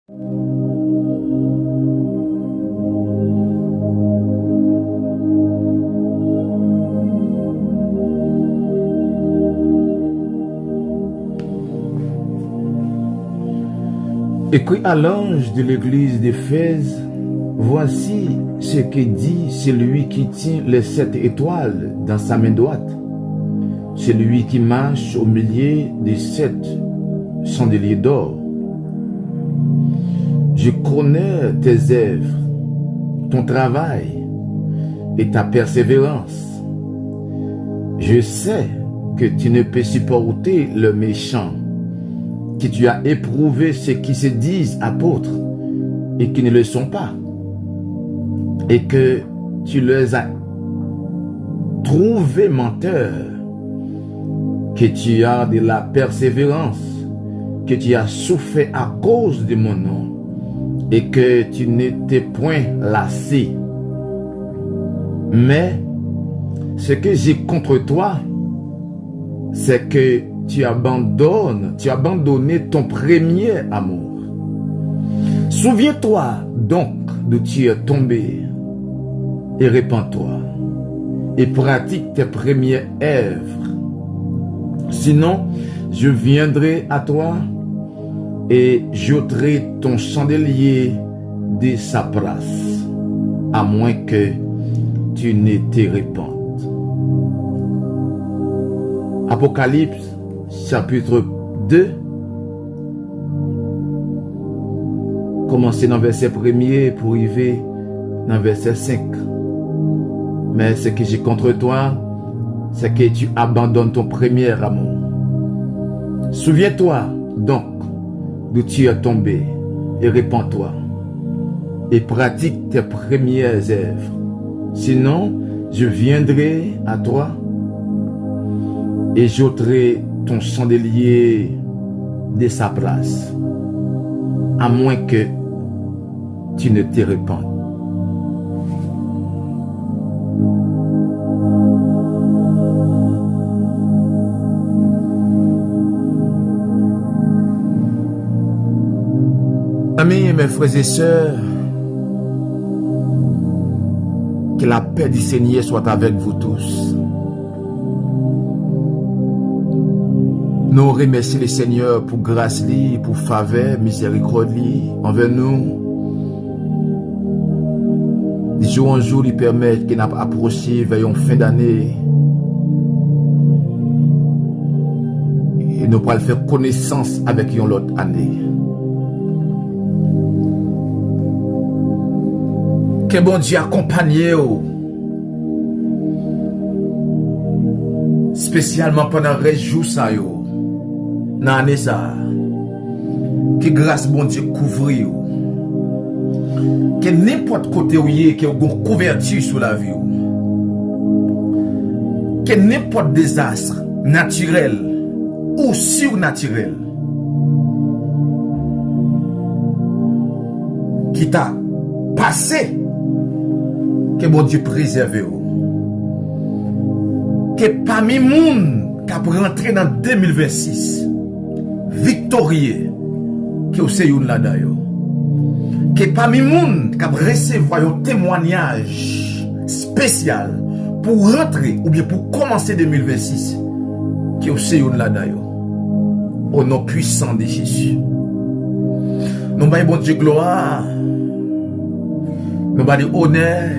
Écrit à l'ange de l'église d'Éphèse, voici ce que dit celui qui tient les 7 étoiles dans sa main droite, celui qui marche au milieu des 7 chandeliers d'or. Je connais tes œuvres, ton travail et ta persévérance. Je sais que tu ne peux supporter le méchant, que tu as éprouvé ceux qui se disent apôtres et qui ne le sont pas, et que tu les as trouvés menteurs, que tu as de la persévérance, que tu as souffert à cause de mon nom, et que tu n'étais point lassé. Mais ce que j'ai contre toi, c'est que tu as abandonné ton premier amour. Souviens-toi donc d'où tu es tombé et répands-toi et pratique tes premières œuvres. Sinon, je viendrai à toi et j'ôterai ton chandelier de sa place, à moins que tu ne te répandes. Apocalypse chapitre 2, commencer dans le verset 1er pour arriver dans le verset 5. Mais ce que j'ai contre toi, c'est que tu abandonnes ton premier amour. Souviens-toi donc d'où tu es tombé et répands-toi et pratique tes premières œuvres. Sinon, je viendrai à toi et j'ôterai ton chandelier de sa place, à moins que tu ne te répandes. Amis, mes frères et sœurs, que la paix du Seigneur soit avec vous tous. Nous remercions le Seigneur pour grâce, pour faveur, miséricorde envers nous. De jour en jour, il permet qu'il n'a pas approché vers une fin d'année. Et nous pourrons faire connaissance avec une autre année. Que bon Dieu accompagne vous. Spécialement pendant les jours ça yo. Dans l'année ça. Que grâce bon Dieu couvre vous. Que n'importe côté où y est, que vous couverture sur la vie. Que n'importe désastre naturel ou surnaturel qui t'a passé, que bon Dieu préserve vous. Que parmi moun qui a rentré dans 2026 victorieux, que vous êtes là-dedans. Que parmi moun qui a recevoir un témoignage spécial pour rentrer ou bien pour commencer 2026, que vous êtes là-dedans. Au nom puissant de Jésus. Nous baillons bon Dieu gloire. Nous baillons honneur.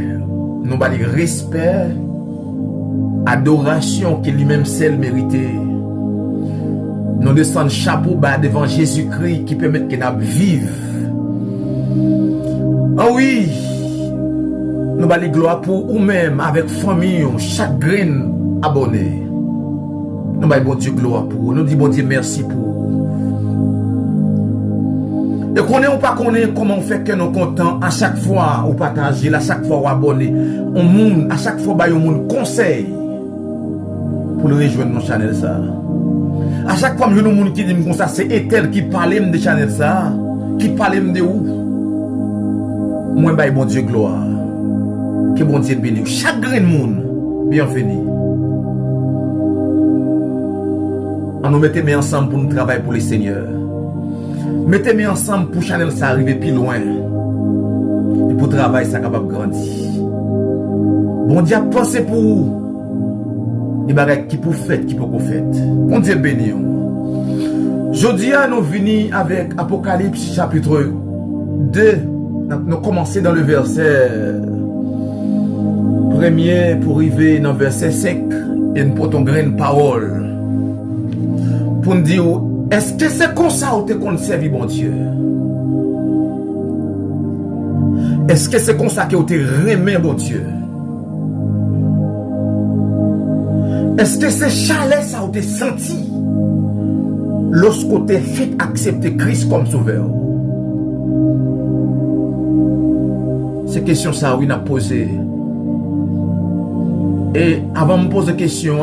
Nous baillons respect. Adoration que lui-même seul mérité. Nous descendons chapeau bas devant Jésus-Christ qui permet que nous vivions. Ah oui, nous allons gloire pour nous-mêmes avec famille, chaque grain abonné. Nous allons bon Dieu gloire pour vous. Nous disons bon Dieu merci pour vous. Et qu'on ne pas connaît comment on fait que nous contents à chaque fois ou partager, à chaque fois ou abonner. On monde, à chaque fois on monde conseil pour le rejoindre dans channel ça. À chaque fois je nous monde qui dit comme ça c'est Etel qui parle de channel ça, qui parle de où. Moi bail bon Dieu gloire. Que bon Dieu bénisse chaque grain de monde. Bienvenue. On nous mettait ensemble pour nous travailler pour le Seigneur. Mettez-moi ensemble pour Chanel ça arriver plus loin. Et pour travailler ça capable grandir. Bon Dieu, pensez pour vous. Les bagages qui pour faire, qui pour qu'on fait. Bon Dieu béni. Jeudi, nous venons avec Apocalypse chapitre 2. Nous commençons dans le verset premier pour arriver dans le verset 5 et nous portons graine parole. Pour nous dire, est-ce que c'est comme ça que tu servi bon Dieu? Est-ce que c'est comme ça que tu remet bon Dieu? Est-ce que c'est chalet ça que tu senti lorsque tu fait accepter Christ comme sauveur? Ces questions ça oui n'a posé. Et avant de me poser la question,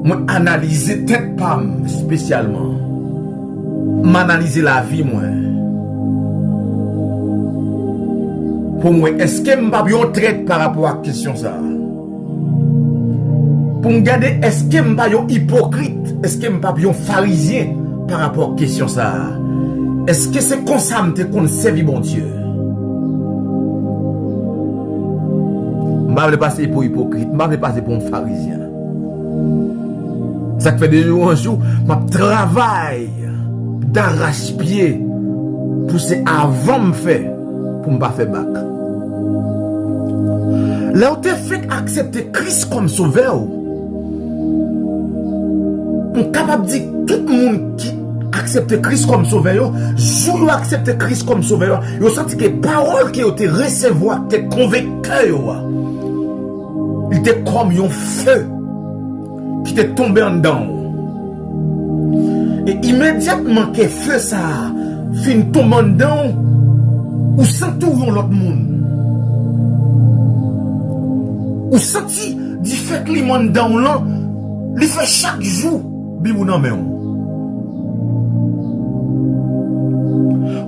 moi analyser tête pas spécialement. M'analyser la vie moi. Pour moi, est-ce que je ne traite par rapport à la question ça? Pour me garder, est-ce que je ne suis pas hypocrite? Est-ce que je ne suis pas pharisien par rapport à la question ça? Est-ce que c'est comme ça que je servi bon Dieu? Je ne vais pas passer pour hypocrite, je ne vais pas passer pour un pharisien. Ça fait des jours en jour, je travaille d'arrache-pied pour c'est avant de me faire, pour ne pas faire bac. Là où tu fait accepter Christ comme sauveur, on est capable de dire que tout le monde qui accepte Christ comme sauveur, jour où accepte Christ comme sauveur, il senti que les paroles qui ont été recevoir, te convaincu, il était comme un feu qui t'est tombé en dedans. Et immédiatement que feu ça fin tomber en dedans, ou senti l'autre monde. Ou senti du fait que les monde dans là, il fait chaque jour, bibou nan men.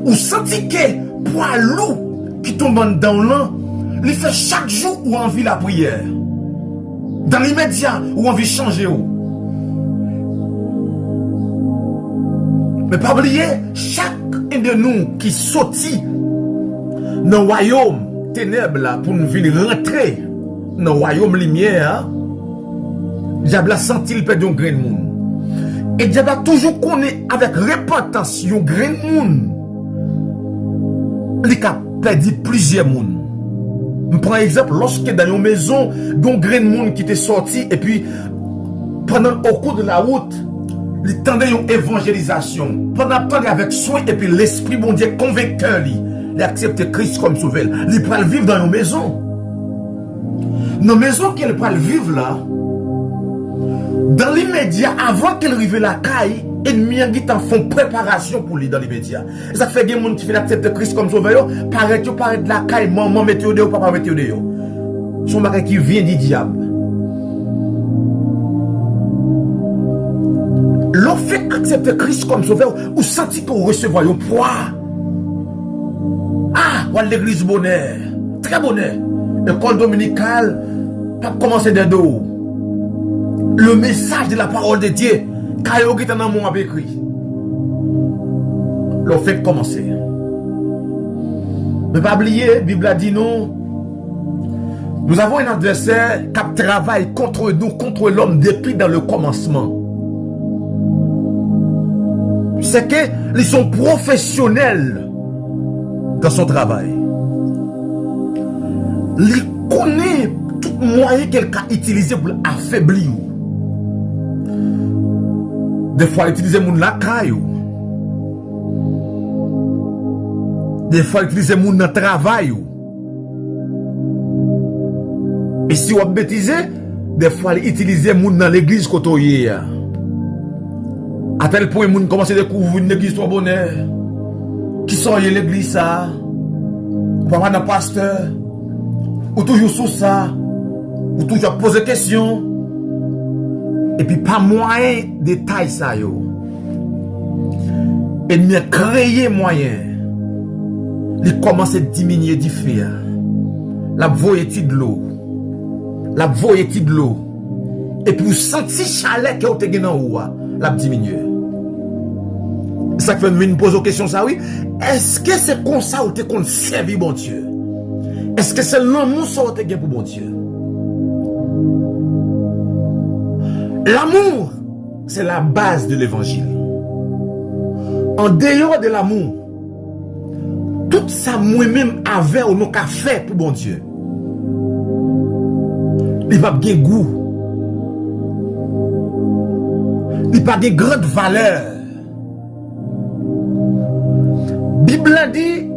Ou senti que poilou qui tombe en dedans là, il fait chaque jour ou envie la prière. Dans l'immédiat, ou envie changer ou. Mais pas oublier, chacun de nous qui sortit dans le royaume ténèbres là pour nous venir rentrer dans le royaume lumière, diable a senti le perdre un grain de monde. Et diable a toujours connu avec repentance un grain de monde. Il a perdu plusieurs monde. Je prends exemple, lorsque dans une maison, il y a un grain de monde qui était sorti et puis au cours de la route, il tendait une évangélisation. Pendant temps avec soin et puis l'esprit bon Dieu convaincu il accepte Christ comme sauveur. Il peut vivre dans une maison. Dans une maison qu'il peut vivre là, dans l'immédiat, avant qu'il arrive à la caille, ennemis qui font préparation pour lui dans l'immédiat. Ça fait des gens qui font accepter Christ comme sauveur, paraît de la caille, maman mettez au dehors, papa mettez au dehors. Son bagage qui vient du diable. L'on fait accepter Christ comme sauveur, ou senti qu'on recevoir un poids. Ah, ou l'église bonheur, très bonheur. L'école dominicale, pas commencer de dos. Le message de la parole de Dieu, Kayo qui dans mon écrit. L'on fait commencer. Ne pas oublier, la Bible a dit nous avons un adversaire qui travaille contre nous, contre l'homme depuis dans le commencement. C'est qu'ils sont professionnels dans son travail. Ils connaissent tout moyen qu'elle a utilisé pour affaiblir. Des fois, ils utilisent mon lacaille. Des fois, ils utilisent mon travail. Et si vous bêtisez, des fois, ils utilisent mon dans l'église côté. À tel point, ils commencent à découvrir une église trop bonne. Qui sont l'église ça? Pas un pasteur? Ou toujours sous ça? Ou toujours poser des questions? Et puis pas moyen de taille ça yo. Et me créer moyen. Il commence à diminuer du feu. La voyétie de l'eau. La voyétie de l'eau. Et puis vous sentez chalet que vous avez dans l'eau. La diminuer. Ça fait me poser question ça, oui. Est-ce que c'est comme ça ou t'es qu'on servi bon Dieu? Est-ce que c'est l'amour ça ou t'es gagné pour bon Dieu? L'amour, c'est la base de l'évangile. En dehors de l'amour, tout ça moi-même avait ou non qu'à faire pour bon Dieu. Il va bien goût. Il pas de grande valeur. Bible a dit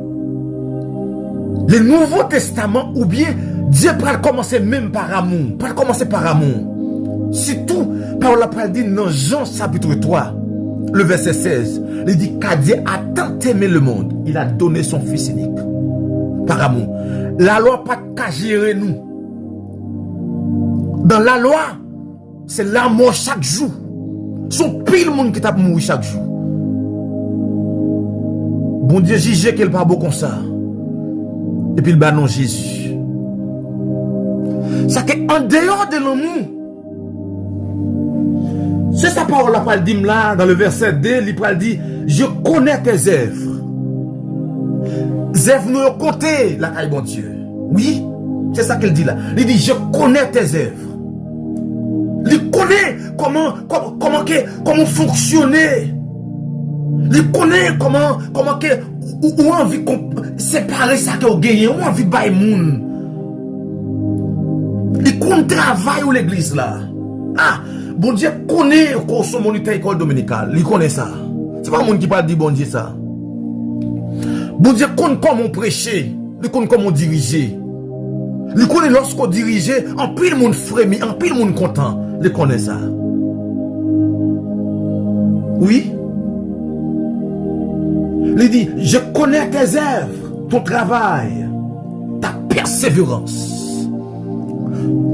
le Nouveau Testament ou bien Dieu peut commencer même par amour. Peut commencer par amour. Surtout, Paul a dit dans Jean chapitre 3, le verset 16. Il dit qu'à Dieu a tant aimé le monde, il a donné son fils unique. Par amour. La loi pas qu'à gérer nous. Dans la loi, c'est l'amour chaque jour. Son pile monde qui t'a mourir chaque jour. Bon Dieu juge qu'elle pas beau comme ça. Et puis il bat non Jésus. Ça que en dehors de l'amour, c'est sa parole la parle dit là dans le verset 2, il parle dit je connais tes œuvres. Œuvres nous côté la caille bon Dieu. Oui, c'est ça qu'elle dit là. Il dit je connais tes œuvres. Il connaît comment fonctionner. Il connaît comment que ou envie séparer ça que vous gagnez, ou envie bailler moun. Il connaît travail ou l'église là. Ah, bon Dieu connaît qu'on son moniteur école dominicale, il connaît ça. C'est pas monde qui parle dit bon Dieu ça. Bon Dieu connaît comment prêcher, il connaît comment diriger. Il connaît lorsqu'on dirige, en pile monde frémit, en pile monde content. Il connaît ça. Oui. Il dit, je connais tes œuvres, ton travail, ta persévérance.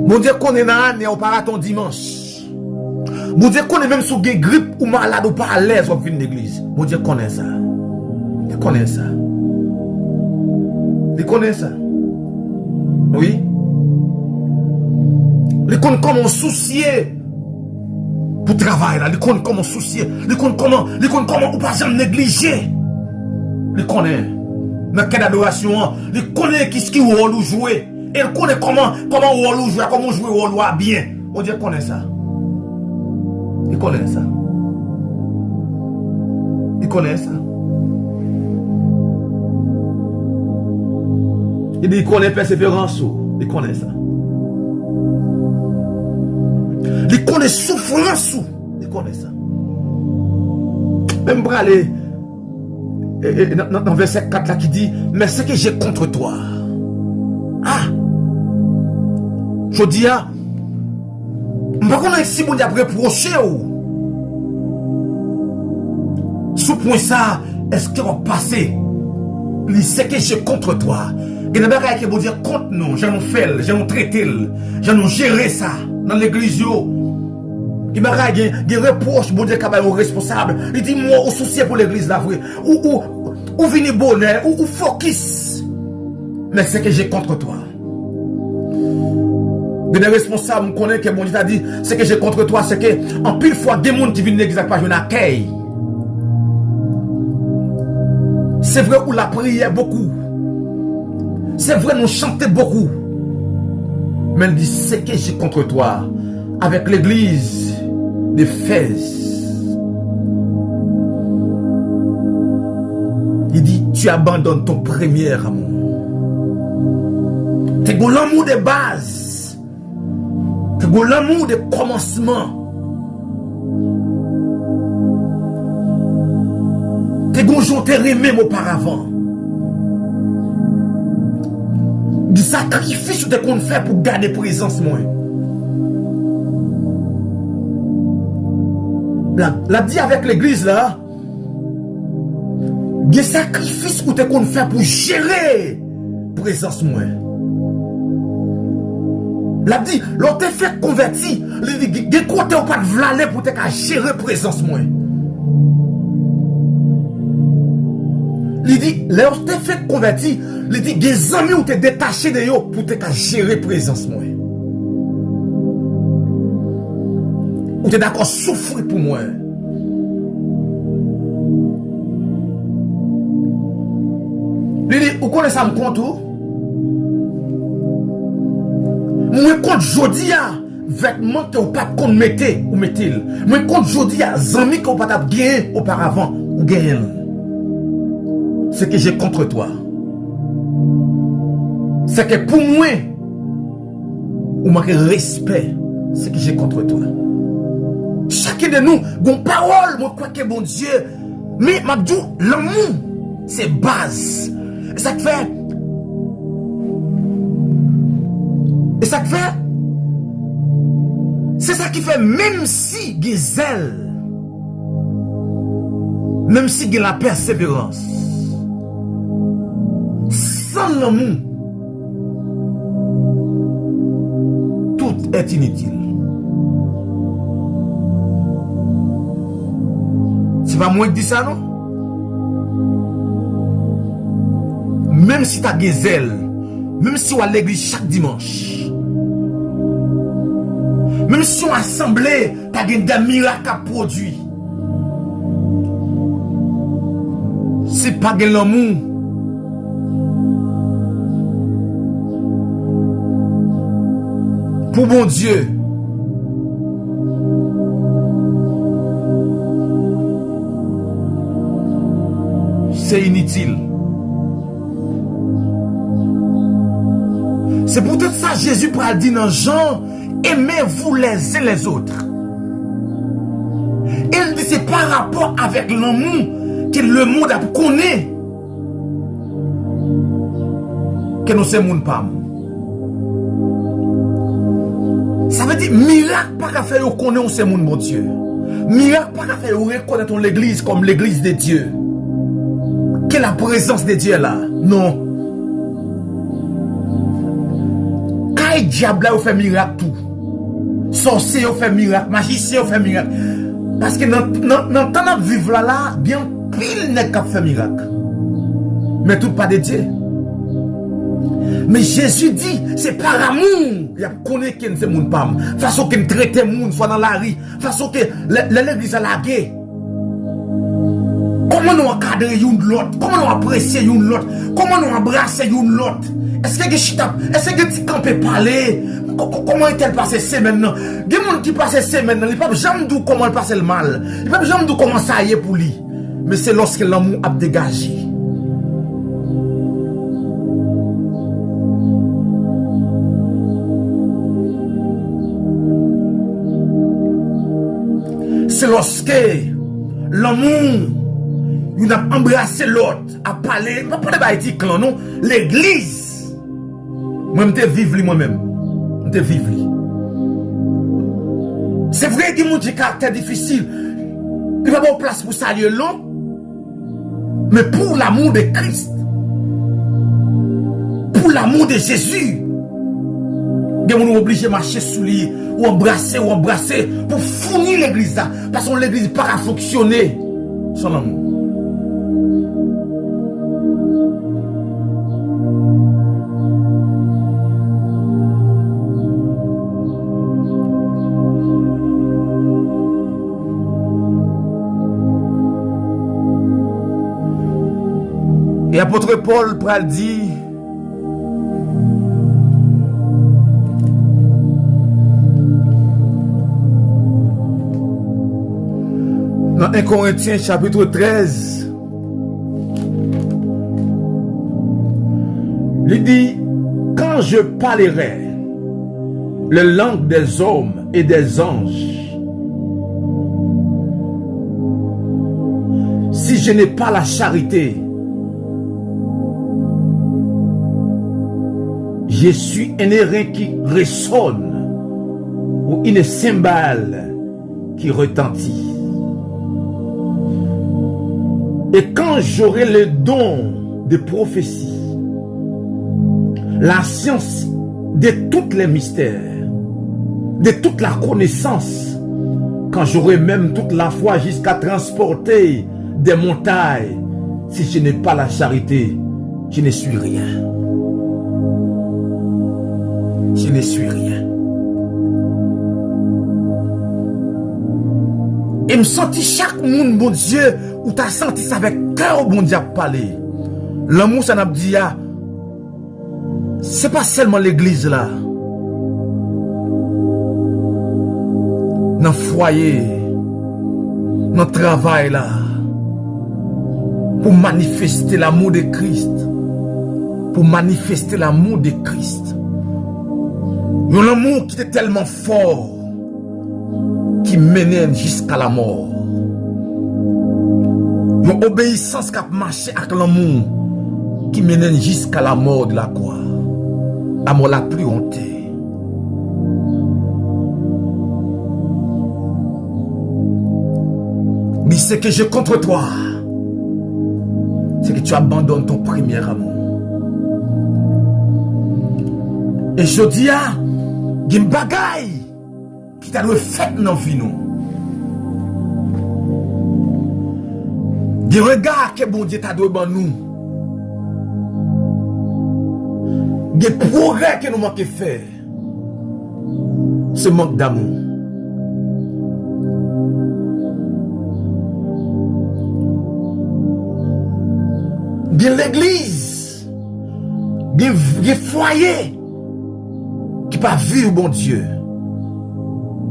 Mon Dieu connaît nan et on part ton dimanche. Mon Dieu connaît même si vous avez grippe ou malade ou pas à l'aise au fin de l'église. Mon Dieu connaît ça. Il connaît ça. Il connaît ça. Oui. Il connaît comment soucier pour travailler là. Il connaît comment soucier. Il connaît comment ou pas jamais négliger. Il connaît. Dans quelle adoration, il connaît qui rôle ou jouer. Et il connaît comment rôle ou jouer, comment jouer rôle ou bien. On dit qu'il connaît ça. Il connaît ça. Il connaît ça. Il dit qu'il connaît persévérance. Il connaît ça. Il connaît souffrance. Il connaît ça. Même pour aller dans verset 4 là qui dit mais ce que j'ai contre toi. Ah, je dis ah, je ne sais pas si vous avez reproché ou sous point ça, est-ce que vous passez il sait que j'ai contre toi. Il y a des choses qui vont dire contre nous, j'ai nous fait, j'ai nous traité, j'ai nous géré ça dans l'église. Il y a des reproches, bon Dieu, qui sont responsables. Il dit, moi, au souci pour l'église, là, vrai. Ou venir bonheur, ou focus. Mais c'est que j'ai contre toi. Il y a des responsables, je connais que mon Dieu t'a dit, c'est que j'ai contre toi, c'est que, en pile fois, des gens qui viennent l'église, pas je n'accueille. C'est vrai, où la prière beaucoup. C'est vrai, nous chantons beaucoup. Mais il dit, c'est que j'ai contre toi, avec l'église d'Éphèse. Il dit, tu abandonnes ton premier amour. Tu as l'amour de base. Tu as l'amour de commencement. Tu as jour même auparavant. Du sacrifice que tu as fait pour garder présence moi. La dit avec l'église là, des sacrifices que tu as fait pour gérer présence moi. La dit, l'on t'a fait converti, il dit, des côtés ou pas de vlaler pour te gérer présence moi. Il dit, l'on t'a fait converti, il dit, des amis ou t'es détaché de eux pour te gérer présence moi. Ou t'es d'accord souffrir pour moi. Il dit, vous connaissez ça me compte ou? Moi compte jodi a vêtements que vous pas compte mettez ou mettez-le. Moi compte jodi a amis que vous pas gagné auparavant ou gagné. Ce que j'ai contre toi, c'est que pour moi, ou manque respect, ce que j'ai contre toi. Chacun de nous, bon parole, moi crois que bon Dieu, mais m'a dit l'amour, c'est base. Et ça fait, c'est ça qui fait, même si Gisèle, même si il y a la persévérance, sans l'amour, tout est inutile. C'est pas moi qui dis ça, non? Même si tu as Gisèle, même si on à l'église chaque dimanche, même si on assemblée, tu as des miracles à produire. C'est pas de l'amour. Pour mon Dieu. C'est inutile. C'est pour tout ça Jésus pourra dire dans Jean, aimez-vous les uns les autres. Il dit c'est par rapport avec l'amour que le monde a connu que nous sommes monde pas. Ça veut dire miracle pas qu'à faire connaître ce monde mon Dieu. Miracle pas qu'à faire reconnaître l'église comme l'église de Dieu. Que la présence de Dieu est là. Non. Quand le diable a fait miracle tout. Sorcier a fait miracle, magicien a fait miracle. Parce que dans le temps de vivre là, bien pile n'est qu'à faire miracle. Mais tout pas de Dieu. Mais Jésus dit, c'est par amour. Il y a connaît qu'il ne fait mon pas. Façon qu'il traite moun soit dans la rue, façon que l'église a la guerre. Comment nous encadrer une l'autre? Comment nous apprécier une l'autre? Comment nous embrasser une l'autre? Est-ce que tu peux parler? Comment est-elle passée semaine? Il y a des gens qui passent semaine, ils ne peuvent jamais dire comment elle passe le mal. Ils ne peuvent jamais dire comment ça y est pour lui. Mais c'est lorsque l'amour a dégagé. C'est lorsque l'amour, il a embrassé l'autre, a parlé, pas parler de clan, non, l'église. Moi, je vivre moi-même. Je vivre. C'est vrai qu'il y a des caractères difficiles. Il n'y a pas de place pour saluer l'homme. Mais pour l'amour de Christ, pour l'amour de Jésus, il y a des gens obligés de marcher sous lui, ou embrasser, pour fournir l'église là. Parce que l'église n'est pas à fonctionner sans l'amour. Et apôtre Paul pral dit, dans 1 Corinthiens chapitre 13, il dit, quand je parlerai la langue des hommes et des anges, si je n'ai pas la charité, je suis un airain qui résonne ou une cymbale qui retentit. Et quand j'aurai le don de prophétie, la science de tous les mystères, de toute la connaissance, quand j'aurai même toute la foi jusqu'à transporter des montagnes, si je n'ai pas la charité, je ne suis rien. Je ne suis rien. Et me senti chaque monde, bon Dieu, où tu as senti ça avec cœur, bon Dieu, à parler. L'amour, ça n'a pas dit, c'est pas seulement l'église là. Dans le foyer, dans le travail là. Pour manifester l'amour de Christ. Pour manifester l'amour de Christ. Un amour qui était tellement fort qui menait jusqu'à la mort. Une obéissance qui a marché avec l'amour qui menait jusqu'à la mort de la croix. La mort la plus honte. Mais ce que j'ai contre toi, c'est que tu abandonnes ton premier amour. Et je dis, il y a une bagaille qui t'a fait dans la vie. Il y a un regard que bon Dieu t'a donné dans nous. Il y a des progrès que nous manquons de faire. Ce manque d'amour. Il y a l'église. Il y a foyer. Qui pas vivre bon Dieu,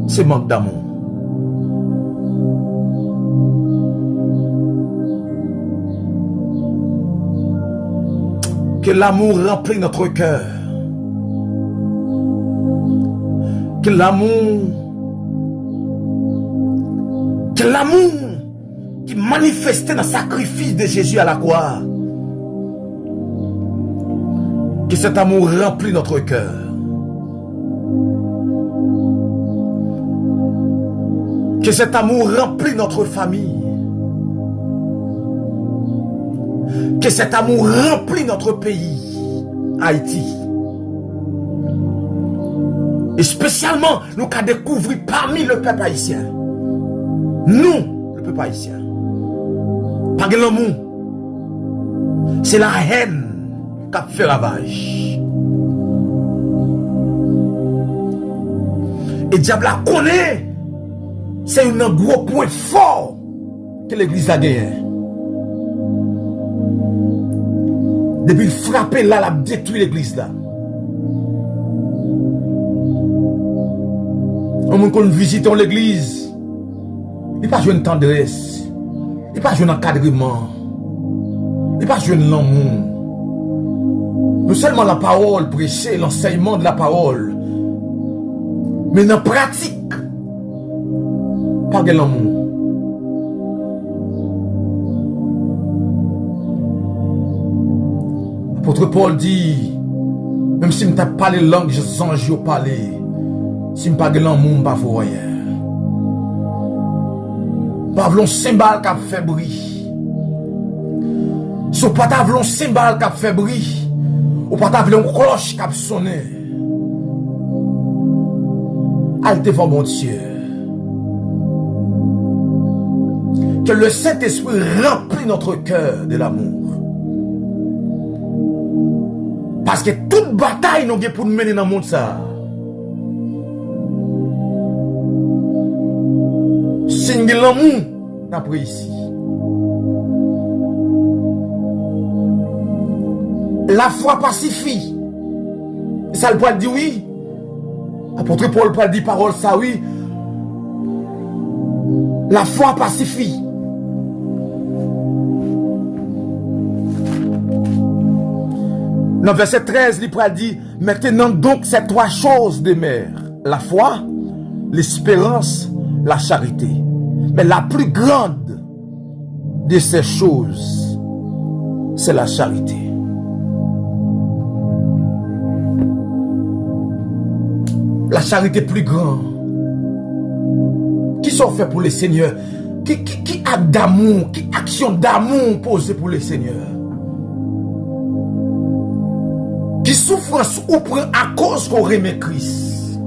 c'est manque d'amour. Que l'amour remplit notre cœur. Que l'amour qui manifestait dans le sacrifice de Jésus à la croix. Que cet amour remplit notre cœur. Que cet amour remplit notre famille. Que cet amour remplit notre pays, Haïti. Et spécialement, nous avons découvert parmi le peuple haïtien. Nous, le peuple haïtien. Pas de l'amour. C'est la haine qui a fait ravage. Et diable la connaît. C'est un gros point fort que l'église a gagné. Depuis le frapper là, la détruit l'église là. On monde qu'on visite l'église, il n'y a pas de tendresse, il n'y a pas de encadrement, il n'y a pas de l'amour. Non seulement la parole prêchée, l'enseignement de la parole, mais dans la pratique. Pas de l'amour. L'apôtre Paul dit, même si je ne pas les langues, je sens que je parle. Si je ne pas de l'amour, je ne pas voir rien. Pas de cymbale qui a fait bruit. Si pas de cymbale qui a fait bruit, ou pas de cloche qui a sonné. Allez devant mon Dieu. Que le Saint-Esprit remplit notre cœur de l'amour. Parce que toute bataille nous avons pour nous mener dans le monde ça. Signe de l'amour, d'après ici. La foi pacifie. Et ça le Paul dit oui. Apôtre Paul dit parole ça oui. La foi pacifie. Dans verset 13, il dit, maintenant donc ces trois choses demeurent. La foi, l'espérance, la charité. Mais la plus grande de ces choses, c'est la charité. La charité plus grande. Qui sont faits pour le Seigneur? Qui a d'amour, qui action d'amour posée pour le Seigneur? Qui souffrance ou prend à cause qu'on remet Christ?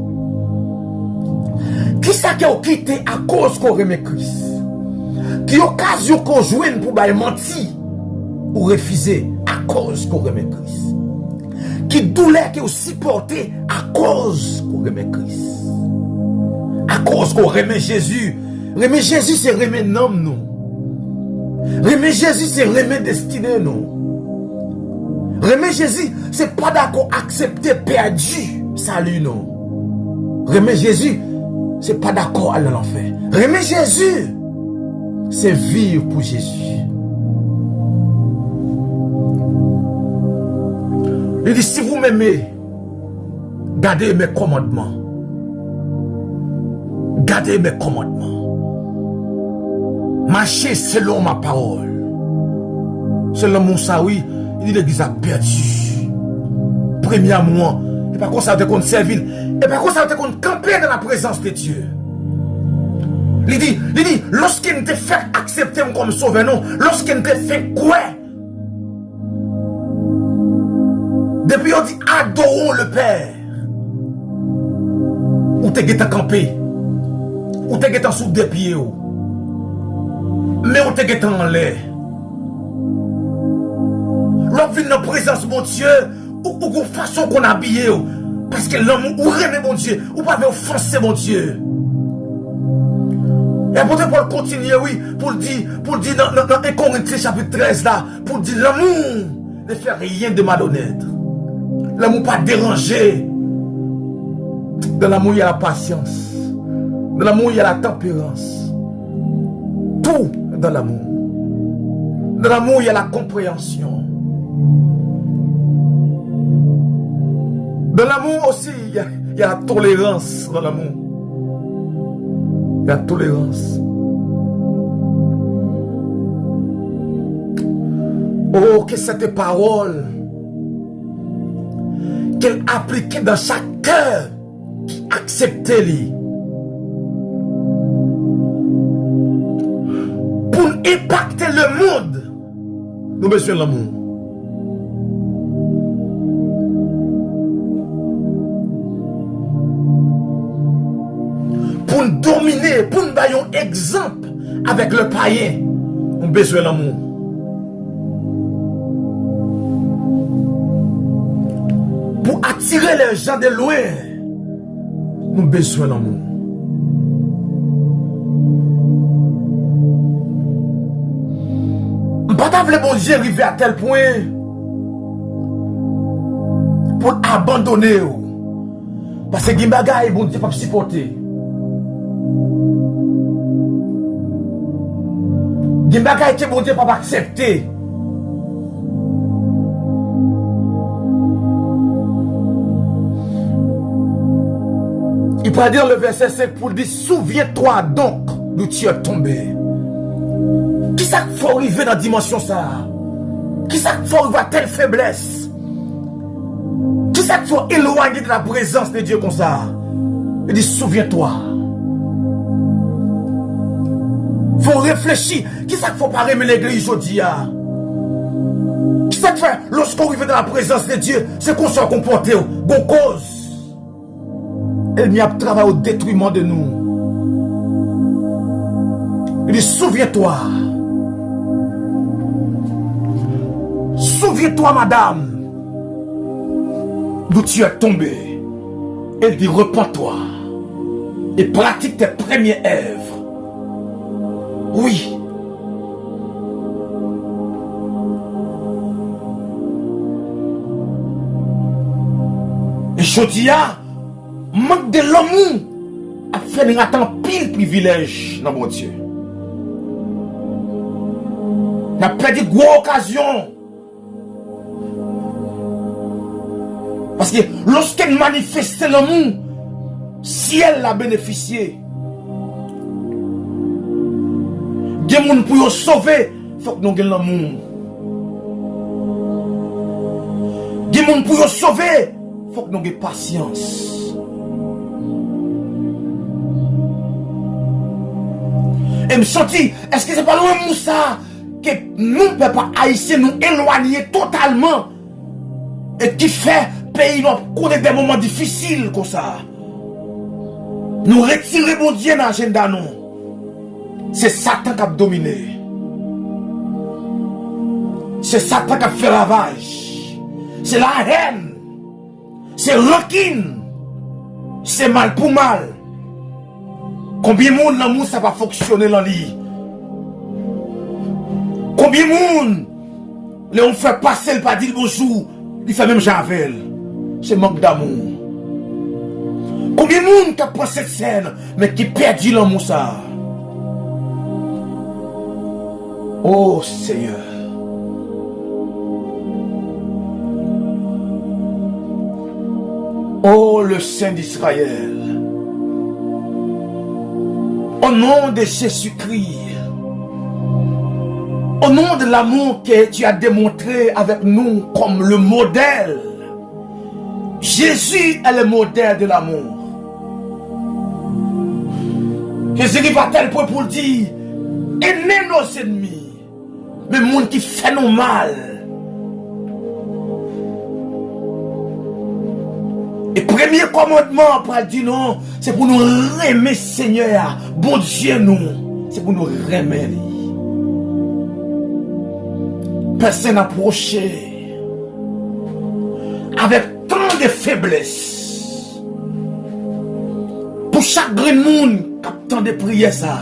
Qui ça qui a quitté à cause qu'on remet Christ? Qui occasion qu'on joue pour bailler menti ou refuser à cause qu'on remet Christ? Qui douleur qui aussi porté à cause qu'on remet Christ? À cause qu'on remet Jésus. Remet Jésus, c'est remet nom nous. Remet Jésus, c'est remet destiné nous. Remet Jésus, c'est pas d'accord accepter perdu. Salut non. Remet Jésus, c'est pas d'accord aller à l'enfer. Remet Jésus, c'est vivre pour Jésus. Il dit, si vous m'aimez, gardez mes commandements. Gardez mes commandements. Marchez selon ma parole. Selon mon ça, oui, il dit l'église a perdu. Premièrement, et par contre ça va te servir. Et par contre ça va te camper dans la présence de Dieu. Il dit, lorsqu'il te fait accepter comme sauveur, non, lorsqu'il te fait quoi? Depuis on dit adorons le Père. Ou te guette campé. Ou te guette en sous des pieds. Mais ou te guette en l'air. L'on vient dans la présence de mon Dieu. Ou de façon qu'on habille. Parce que l'homme ou remet mon Dieu. Ou pas offenser mon Dieu. Et après pour le continuer, oui, pour le dire dans 1 Corinthiens chapitre 13 là, pour dire l'amour ne fait rien de malhonnête. L'amour pas dérangé. Dans l'amour il y a la patience. Dans l'amour il y a la tempérance. Tout dans l'amour. Dans l'amour il y a la compréhension. Dans l'amour aussi il y a la tolérance dans l'amour. La tolérance. Oh, que cette parole qu'elle appliquait dans chaque cœur qui acceptait lui. Pour impacter le monde, nous avons besoin de l'amour. Pour nous dominer, pour nous donner un exemple avec le païen, nous avons besoin de l'amour. Pour attirer les gens de loin, nous avons besoin de l'amour. Je ne peux pas le bon Dieu arriver à tel point pour abandonner. Parce que les bagages, bon Dieu ne peut pas supporter. Les bagages que bon Dieu ne peut pas accepter. Il peut dire le verset 5 pour dire, souviens-toi donc d'où tu es tombé. Qui ça faut arriver dans la dimension ça? Qui ça faut arriver à telle faiblesse? Qui ça faut éloigner de la présence de Dieu comme ça? Il dit, souviens-toi. Faut réfléchir. Qui ça faut pas aimer l'église aujourd'hui? Qui ça fait lorsqu'on arrive dans la présence de Dieu? C'est qu'on soit comporté. Bon cause. Elle n'y a travaillé au détruiment de nous. Il dit, souviens-toi. Souviens-toi, madame, d'où tu es tombé. Elle dit, repens-toi et pratique tes premières œuvres. Oui. Et je dis, manque de l'amour a fait nous attendre pile privilège dans mon Dieu. On a perdu une grosse occasion. Parce que lorsqu'elle manifeste l'amour, si elle l'a bénéficié, des gens pour nous sauver, il faut que nous ayons l'amour. Des gens pour nous sauver, il faut que nous ayons patience. Et me sentis, est-ce que c'est pas loin de ça que nous, peuple haïtien, nous éloigner totalement et qui fait pays nous connaît des moments difficiles comme ça. Nous retirer mon Dieu dans l'agenda nous. C'est Satan qui a dominé. C'est Satan qui a fait ravage. C'est la haine. C'est rancune. C'est mal pour mal. Combien de monde l'amour ça va fonctionner dans lui? Combien de monde on fait passer le pas dire bonjour il fait même Javel. C'est manque d'amour. Combien de monde qui prend cette scène, mais qui perdit l'amour ça? Oh Seigneur. Oh le Saint d'Israël. Au nom de Jésus-Christ. Au nom de l'amour que tu as démontré avec nous comme le modèle. Jésus est le modèle de l'amour. Jésus qui va tel point pour dire, aimez nos ennemis, mais le monde qui fait nous mal. Et premier commandement pour dire non, c'est pour nous aimer Seigneur, bon Dieu nous, c'est pour nous aimer. Personne approché avec tant de faiblesse. Pour chaque grand monde qui a tant de prières ça.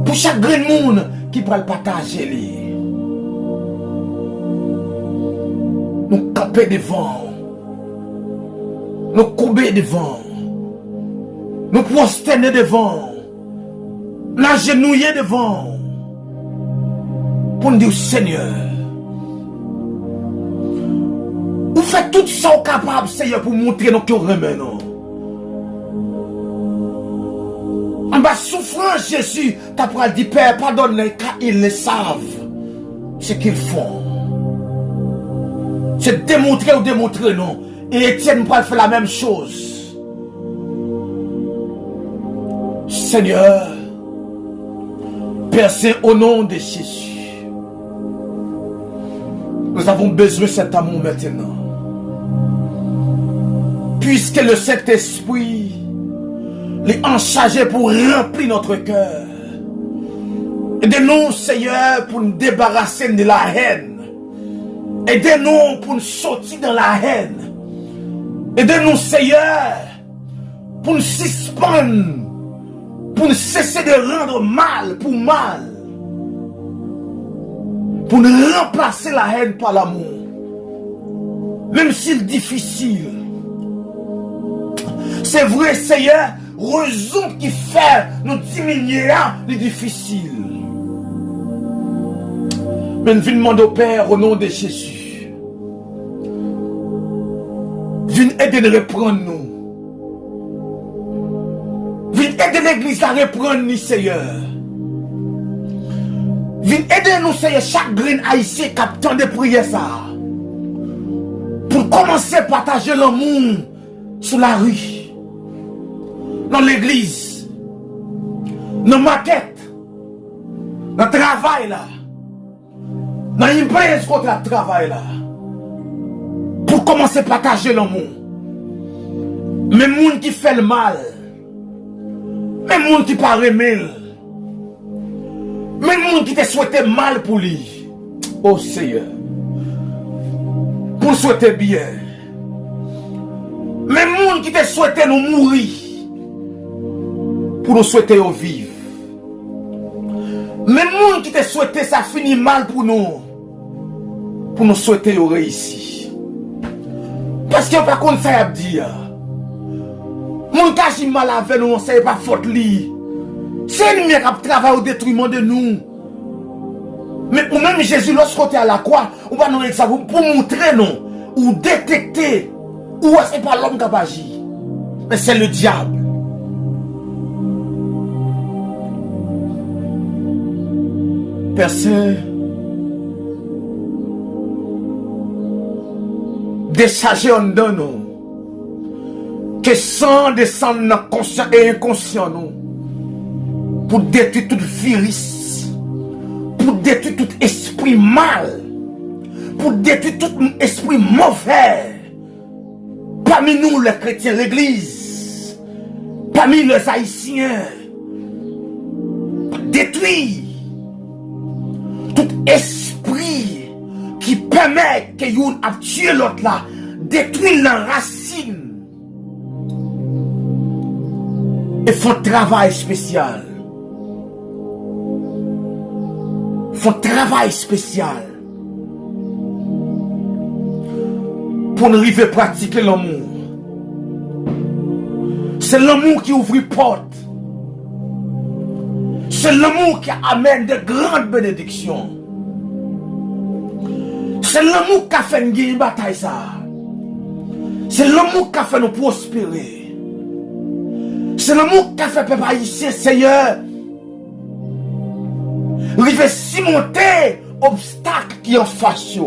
Pour chaque grand monde qui peut le partager. Nous camper devant. Nous courber devant. Nous prosterner devant. Nous agenouiller devant. Pour nous dire Seigneur. Vous faites tout ça au capable, Seigneur, pour montrer nos cœurs maintenant. En bas souffrance, Jésus, t'as pas dit Père, pardonne-les, car ils le savent ce qu'ils font. C'est démontrer ou démontrer, non. Et Étienne va faire la même chose. Seigneur, Père Saint, au nom de Jésus, nous avons besoin de cet amour maintenant. Puisque le Saint-Esprit est en charge pour remplir notre cœur. Aidez-nous, Seigneur, pour nous débarrasser de la haine. Aidez-nous pour nous sortir de la haine. Aidez-nous, Seigneur, pour nous suspendre, pour nous cesser de rendre mal pour mal. Pour nous remplacer la haine par l'amour. Même si c'est difficile. C'est vrai, Seigneur, raison qui fait nous diminuer les difficiles. Mais nous venons demander au Père au nom de Jésus. Viens aider nous à reprendre nous. Viens aider l'église à reprendre nous, Seigneur. Viens aider nous, Seigneur, chaque grain haïtien captant de prières ça. Pour commencer à partager l'amour sur la rue. Dans l'église, dans la maquette, dans le travail là, dans l'impresse contre le travail là, pour commencer à partager l'amour. Même les gens qui fait le mal, même les gens qui parlent mal, même les gens qui te souhaitent mal pour lui, oh Seigneur, pour souhaiter bien, même les gens qui te souhaitent nous mourir, pour nous souhaiter vivre. Même gens qui te souhaité ça finit mal pour nous souhaiter réussir. Parce que par contre ça y a dit, mon cas j'ai mal avec nous, c'est pas faute li. C'est lui qui travaille au détriment de nous. Mais ou même Jésus lorsqu'on est à la croix, on va nous ça pour montrer non, ou détecter, ou c'est pas l'homme qui a agi, mais c'est le diable. Père Saint, déchargez en nous que sans descendre dans le conscient et inconscient nous pour détruire tout virus, pour détruire tout esprit mal, pour détruire tout esprit mauvais parmi nous les chrétiens, l'église, parmi les haïtiens, pour détruire tout esprit qui permet que yon a tué l'autre là, détruire la racine et font travail spécial. Font travail spécial. pour nous arriver à pratiquer l'amour. C'est l'amour qui ouvre les portes. C'est l'amour qui amène de grandes bénédictions. C'est l'amour qui a fait une bataille ça. C'est l'amour qui a fait nous prospérer. C'est l'amour qui a fait peuple haïtien, Seigneur. Rive surmonter obstacle qui en face.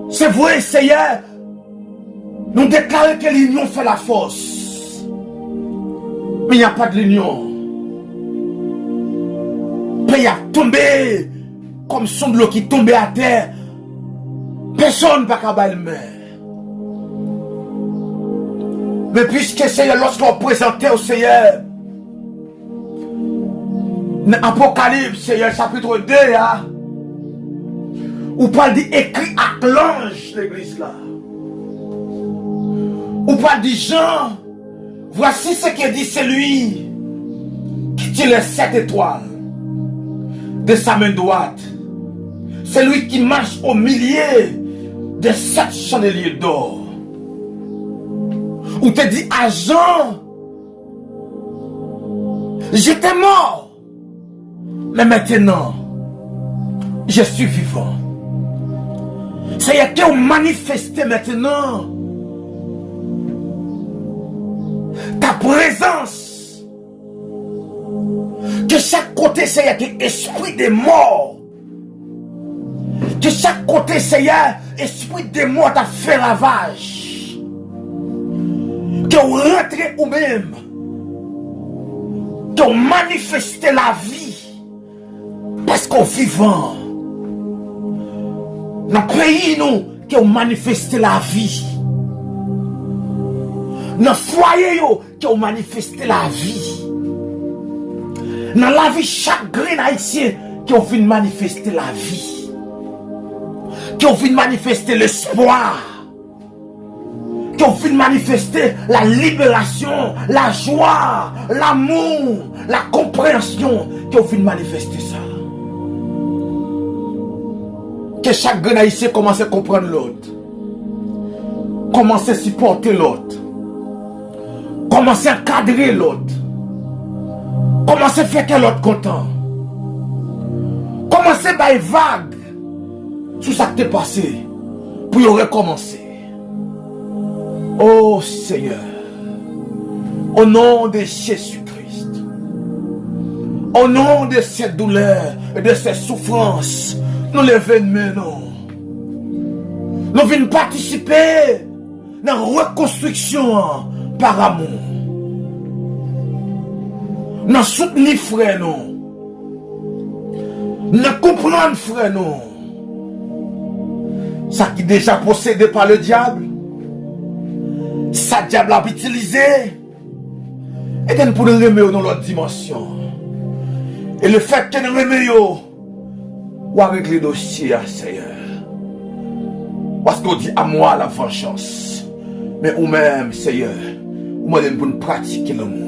C'est vrai, Seigneur. Nous déclarons que l'union fait la force. Mais il n'y a pas de l'union. Pays a tombé comme son de l'eau qui tombait à terre. Personne ne va pas le mer. Mais puisque Seigneur, lorsqu'on présentait au Seigneur, dans Apocalypse, Seigneur, chapitre 2, hein, ou pas dit écrit à l'ange l'église là. Ou pas dit Jean, voici ce que dit celui qui tient les 7 étoiles de sa main droite. Celui qui marche au milieu de 7 chandeliers d'or. Ou te dit à Jean, j'étais mort, mais maintenant, je suis vivant. Ça y est que vous manifestez maintenant ta présence. Que chaque côté, ça y est que esprit des morts. Que chaque côté, ça y est, esprit des morts t'a fait ravage. Que vous rentrez ou même. Que vous manifestez la vie. Parce qu'on vivant. Dans le pays, nous, que vous manifestez la vie. Dans le foyer, que vous manifestez la vie. Dans la vie, chaque grain haïtien, que vous venez manifester la vie. Que vous venez manifester l'espoir. Que vous venez manifester la libération, la joie, l'amour, la compréhension. Que vous venez manifester ça. Que chaque grain haïtien commence à comprendre l'autre. Commence à supporter l'autre. Commence à encadrer l'autre. Commence à faire que l'autre content. Commence à faire vague sur ce qui t'est passé pour y recommencer. Oh Seigneur, au nom de Jésus-Christ, au nom de cette douleur et de cette souffrance, nous levons maintenant. Nous venons participer dans la reconstruction par amour. Nous soutenons frère nous. Nous comprenons frère nous. Ça qui est déjà possédé par le diable. Ça diable a utilisé. Et nous pour nous remettre dans l'autre dimension. Et le fait que nous remettons, ou avec les dossiers, Seigneur. Parce qu'on dit à moi la vengeance. Mais ou même, Seigneur, ou même pour nous pratiquer l'amour.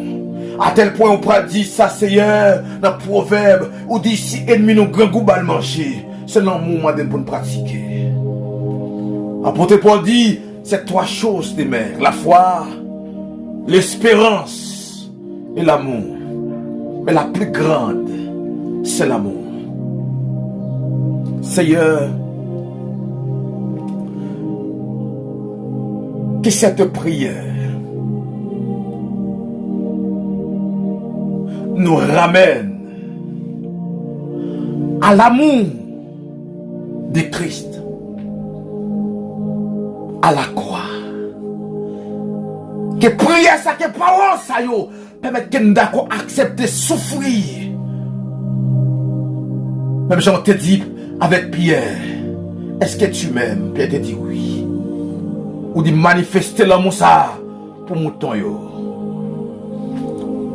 À tel point on peut dire ça, Seigneur, dans le proverbe, ou dit si ennemi nous grand goût à manger, c'est l'amour madame pour nous pratiquer. Apôtre Paul dit, c'est 3 choses des mères, la foi, l'espérance et l'amour. Mais la plus grande, c'est l'amour. Seigneur, que cette prière nous ramène à l'amour de Christ, à la croix. Que prière ça, que parole ça yo, permettre que nous d'accord accepter souffrir. Même Jean te dit avec Pierre, est-ce que tu m'aimes? Pierre te dit oui. Ou dit manifester l'amour ça pour mouton yo.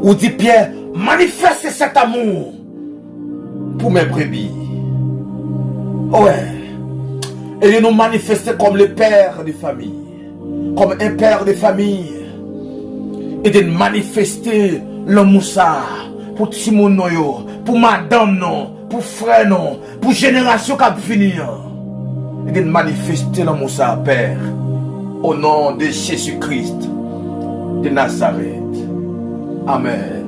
Ou dit Pierre, manifeste cet amour pour mes brebis. Ouais. Et nous manifester comme le père de famille. Comme un père de famille. Et de manifester l'amour ça pour Timon yo, pour madame non, pour frère non, pour génération qui va venir. et de manifester l'amour ça, Père, au nom de Jésus-Christ de Nazareth. Amen.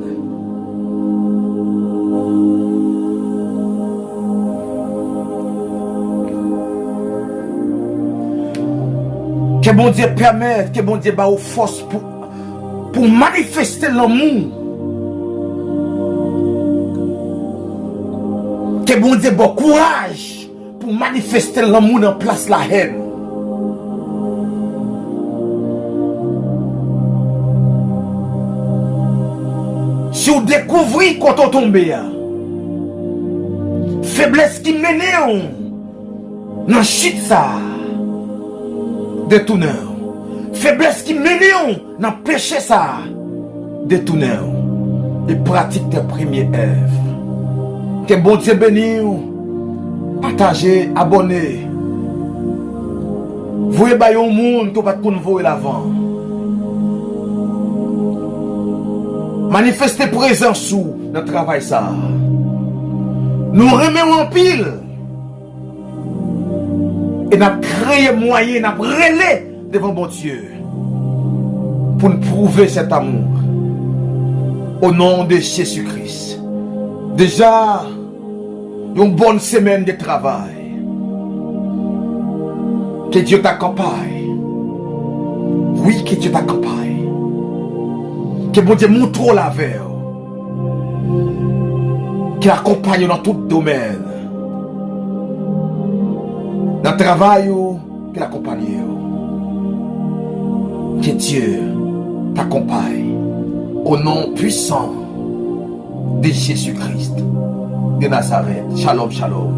Que bon Dieu permette, que bon Dieu ba aux force pour manifester l'amour. Que bon Dieu bon courage pour manifester l'amour dans place la haine. Si vous découvrez quand on tombe, faiblesse qui mène dans chute ça, détournez. Faiblesse qui mène dans péché ça, détournez. Et pratique tes premières œuvres. Que bon Dieu bénisse, partagez, abonnez. Vous voyez un monde qui va pas voir l'avant. Manifestez présence sous notre travail ça. Nous remettons en pile. Et nous créé moyen, nous relais devant bon Dieu. Pour nous prouver cet amour. Au nom de Jésus-Christ. Déjà, une bonne semaine de travail. Que Dieu t'accompagne. Oui, que Dieu t'accompagne. Que bon Dieu montre la veille. Qu'il accompagne dans tout domaine. Dans le travail, qu'il accompagne. Que Dieu t'accompagne. Au nom puissant de Jésus-Christ de Nazareth. Shalom, shalom.